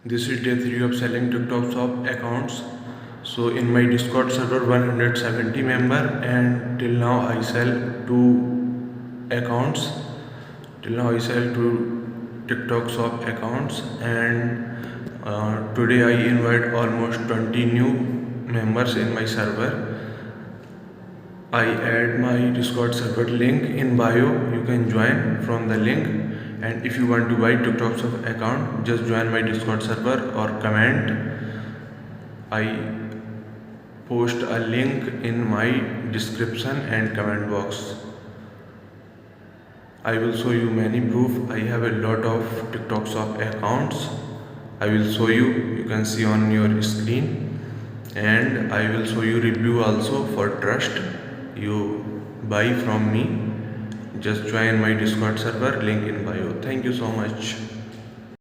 This is day 3 of selling TikTok shop accounts. So in my Discord server 170 member, and till now I sell 2 accounts. Till now I sell 2 TikTok shop accounts, and today I invite almost 20 new members in my server. I add my Discord server link in bio. You can join from the link. And if you want to buy TikTok shop account, just join my Discord server or comment. I post a link in my description and comment box. I will show you many proof. I have a lot of TikTok shop accounts. I will show you. You can see on your screen, and I will show you review also for trust. You buy from me. Just join my Discord server, link in bio. Thank you so much.